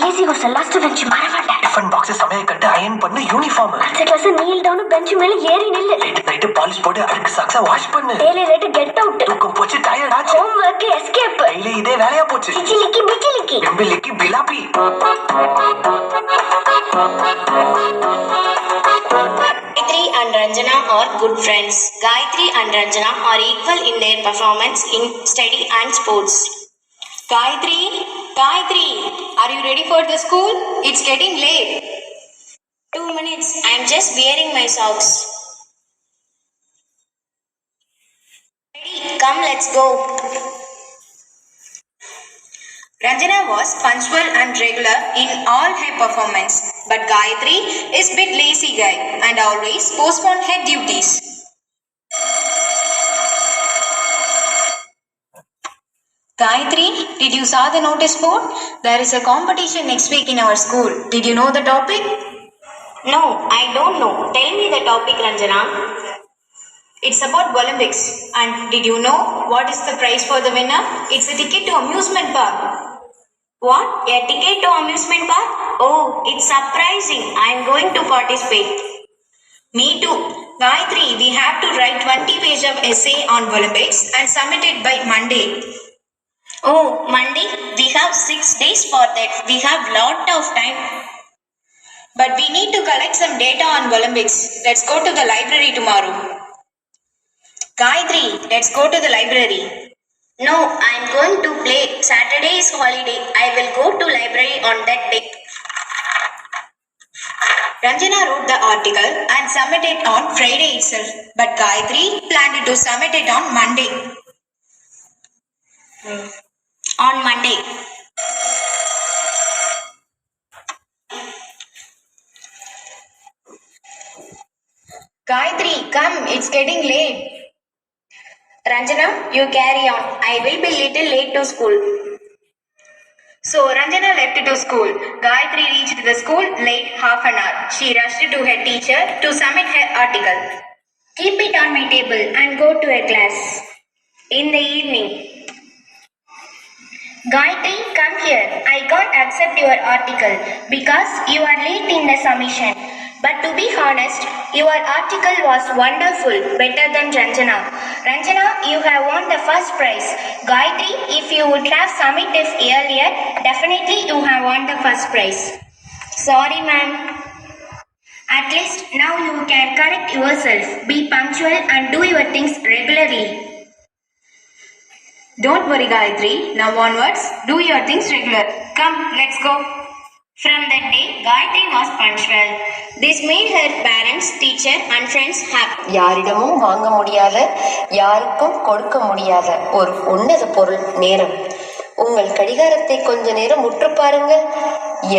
lazy was the last bench மறவாட்ட. Tiffin box சமைய கட்டு அயன் பண்ணு யூனிஃபார்ம். அடுத்த கிளாஸ் நீல் டவுன் பெஞ்ச் மேல ஏறி நில்லு. லேட் நைட் பாலிஷ் போட்டு அழுக்கு சாக்ஸ வாஷ் பண்ணு. Daily write get out. தூக்கம் போச்சு டயர்ட் ஆச்சு. Home work escape. டெய்லி இதே வேலையா போச்சு. சிச்சிலிக்கி பிச்சிலிக்கி. பிம்பிலிக்கி பிலாபி. Gayatri and Ranjana are good friends. Gayatri and Ranjana are equal in their performance in study and sports. Gayatri, are you ready for the school? It's getting late. 2 minutes. I'm just wearing my socks. Ready? Come, let's go. Ranjana was punctual and regular in all her performance, but Gayatri is bit lazy guy and always postpone her duties. Gayatri, did you saw the notice board? There is a competition next week in our school. Did you know the topic? No, I don't know. Tell me the topic, Ranjana. It's about Olympics. And did you know what is the prize for the winner? It's a ticket to amusement park. What? A ticket to amusement park? Oh, it's surprising. I'm going to participate. Me too. Gayatri, we have to write 20 pages of essay on Olympics and submit it by Monday. Oh, Monday? We have 6 days for that. We have lot of time. But we need to collect some data on Olympics. Let's go to the library tomorrow. Gayatri, let's go to the library. No, I'm going to play. Saturday is holiday. I will go to library on that day. Ranjana wrote the article and submitted it on Friday itself. But Gayatri planned to submit it on Monday. On Monday. Gayatri, come. It's getting late. Ranjana, you carry on. I will be little late to school. So Ranjana left to school. Gayatri reached the school late half an hour. She rushed to her teacher to submit her article. Keep it on my table and go to a class. In the evening. Gayatri, come here. I can't accept your article because you are late in the submission. But to be honest, your article was wonderful, better than Ranjana. Ranjana, you have won the first prize. Gayatri, if you would have submitted earlier, definitely you have won the first prize. Sorry, ma'am. At least now you can correct yourself. Be punctual and do your things regularly. Don't worry, Gayatri. Now onwards, do your things regular. Come, let's go. From that day, Gayatri was punctual. This made her parents, teacher and friends happy. யாரிடமும் வாங்க முடியாத, யாருக்கும் கொடுக்க முடியாத ஒரு உன்னத பொருள் நேரம். உங்கள் கடிகாரத்தை கொஞ்ச நேரம் உற்று பாருங்கள்.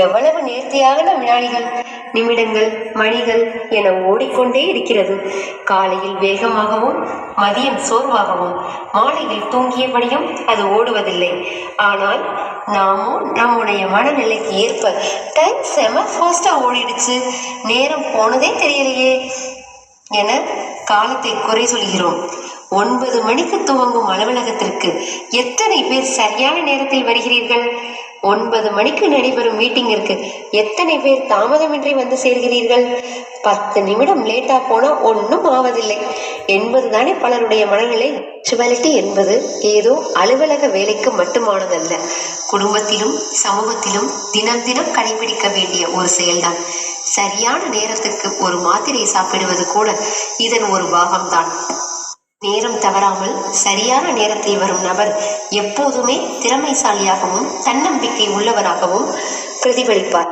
எவ்வளவு நேர்த்தியான வினாடிகள், நிமிடங்கள், மணிகள் என ஓடிக்கொண்டே இருக்கிறது. காலையில் வேகமாகவும், மதியம் சோர்வாகவும், மாலையில் தூங்கியபடியும் அது ஓடுவதில்லை. ஆனால் நாமும் நம்முடைய மனநிலைக்கு ஏற்ப டைம் செம ஃபாஸ்டா ஓடிடுச்சு, நேரம் போனதே தெரியலையே என காலத்தை குறை சொல்கிறோம். 9 மணிக்கு துவங்கும் அலுவலகத்திற்கு எத்தனை பேர் சரியான நேரத்தில் வருகிறீர்கள்? 9 மணிக்கு நடைபெறும் மீட்டிங்கிற்கு எத்தனை பேர் தாமதமின்றி வந்து சேர்கிறீர்கள்? 10 நிமிடம் லேட்டா போனா ஒன்றும் ஆவதில்லை என்பதுதானே பலருடைய மனநிலை. பங்க்சுவாலிட்டி என்பது ஏதோ அலுவலக வேலைக்கு மட்டுமானதல்ல, குடும்பத்திலும் சமூகத்திலும் தினம் தினம் கடைபிடிக்க வேண்டிய ஒரு செயல்தான். சரியான நேரத்துக்கு ஒரு மாத்திரை சாப்பிடுவது கூட இதன் ஒரு பாகம்தான். நேரம் தவறாமல் சரியான நேரத்தில் வரும் நபர் எப்போதுமே திறமைசாலியாகவும் தன்னம்பிக்கை உள்ளவராகவும் பிரதிபலிப்பார்.